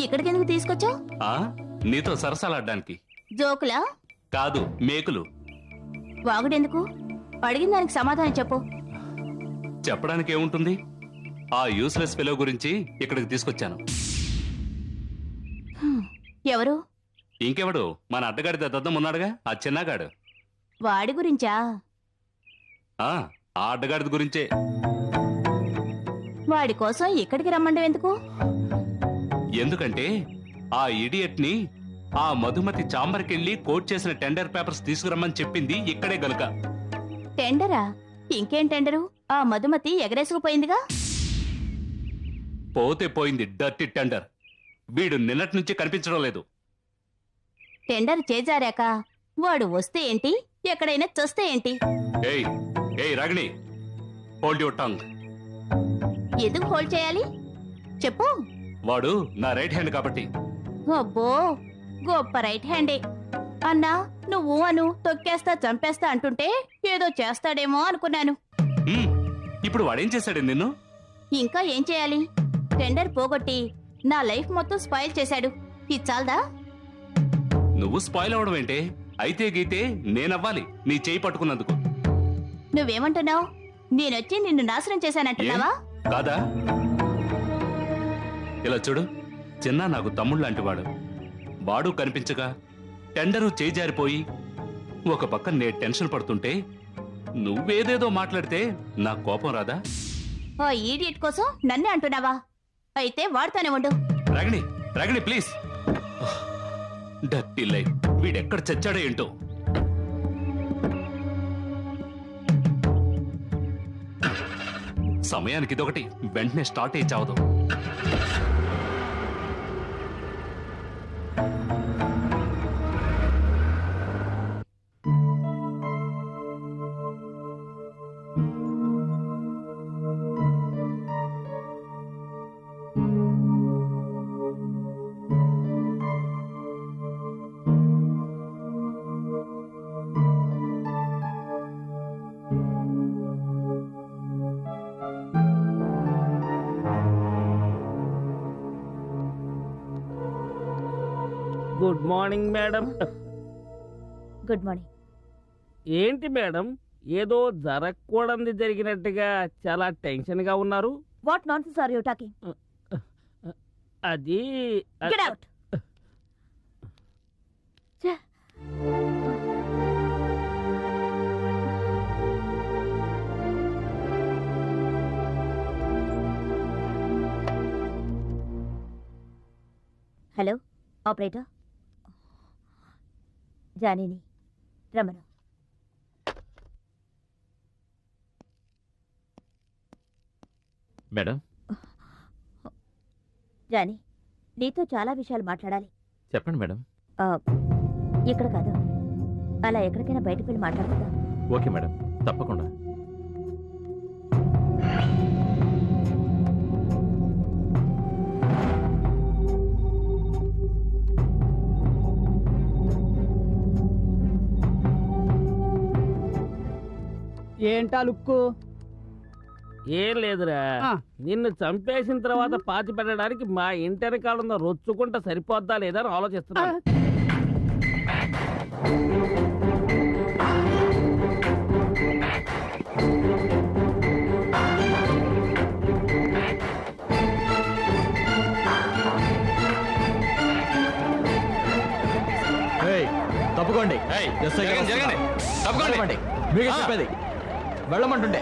ఇక్కడికి ఎందుకు తీసుకొచ్చావు? నీతో సరసాలాడ్డానికి. జోకులా? కాదు, మేకులు. వాగుడెందుకు? అడిగిన దానికి సమాధానం చెప్పు. చెప్పడానికి ఏముంటుంది? ఆ యూస్లెస్ ఫెలో గురించి ఇక్కడికి తీసుకొచ్చాను. ఎవరు? ఇంకెవడు, మన అడ్డగాడి దద్దం ఉన్నాడుగా, ఆ చిన్నగాడు. వాడి గురించా? ఆ అడ్డగాడిది గురించే. వాడి కోసం ఇక్కడికి రమ్మండం ఎందుకు? ఎందుకంటే ఆ ఇడియట్ ని ఆ మధుమతి చాంబర్కెళ్ళి కోట్ చేసిన టెండర్ పేపర్స్ తీసుకురమ్మని చెప్పింది ఇక్కడే గనుక. టెండరా? ఇంకేం టెండరు? ఆ మధుమతి ఎగరేసుకుపోయిందిగా. పోతే పోయింది, డర్టీ టెండర్. వీడు నిన్నటి నుంచి కనిపించడం లేదు. టెండర్ చేజారాక వాడు వస్తే ఏంటి, ఎక్కడైనా చస్తే ఏంటి? ఏయ్ ఏయ్ రాగిణి, హోల్డ్ యువర్ టంగ్. ఎందుకు హోల్డ్ చేయాలి చెప్పు. వాడు నా రైట్ హ్యాండ్ కాబట్టి. అబ్బో, గొప్ప రైట్ హ్యాండే. అన్నా నువ్వు అను తొక్కేస్తా చంపేస్తా అంటుంటే ఏదో చేస్తాడేమో అనుకున్నాను. ఇప్పుడు వాడేం చేశాడు నిన్ను? ఇంకా ఏం చేయాలి? టెండర్ పోగొట్టి నా లైఫ్ మొత్తం స్పాయిల్ చేశాడు. ఇది చాలదా? నువ్వు స్పాయిల్ అవడం ఏంటే? అయితే గీతే నేనవ్వాలి నీ చేయి పట్టుకున్నందుకు. నువ్వేమంటున్నావు? నేనొచ్చి నిన్ను నాశనం చేశానంటున్నావా? కాదా? ఇలా చూడు, చిన్న నాకు తమ్ముడు లాంటి వాడు. వాడు కనిపించగా టెండరు చేయి జారిపోయి ఒక పక్క నే టెన్షన్ పడుతుంటే నువ్వేదేదో మాట్లాడితే నా కోపం రాదా? ఓ ఈడియట్ కోసం నన్నే అంటున్నావా? అయితే వాడుతానే ఉండు. Ragini, Ragini please. Dirty life, వీడెక్కడ చచ్చాడో ఏంటో. సమయానికి ఇదొకటి వెంటనే స్టార్ట్ అయ్యి చావదు. Good morning madam. Good morning. ఏంటి మేడం, ఏదో జరగకూడదు జరిగినట్టుగా చాలా టెన్షన్ గా ఉన్నారు? What nonsense are you talking? అది గెట్ అవుట్. హలో ఆపరేటర్, జానీని రమను. మేడం. జానీ, నీతో చాలా విషయాలు మాట్లాడాలి. చెప్పండి మేడం. ఇక్కడ కాదు, అలా ఎక్కడికైనా బయటకు వెళ్ళి మాట్లాడుతుందా? ఓకే మేడం, తప్పకుండా. ఏంటా లుక్కు? ఏం లేదురా, నిన్ను చంపేసిన తర్వాత పాతి పెట్టడానికి మా ఇంటెనకాలంలో రొచ్చుకుంటా సరిపోద్దా లేదా అని ఆలోచిస్తున్నా. తప్పుకోండి, తప్పుకోండి, మీకు చెప్పేది వెళ్ళమంటుండే.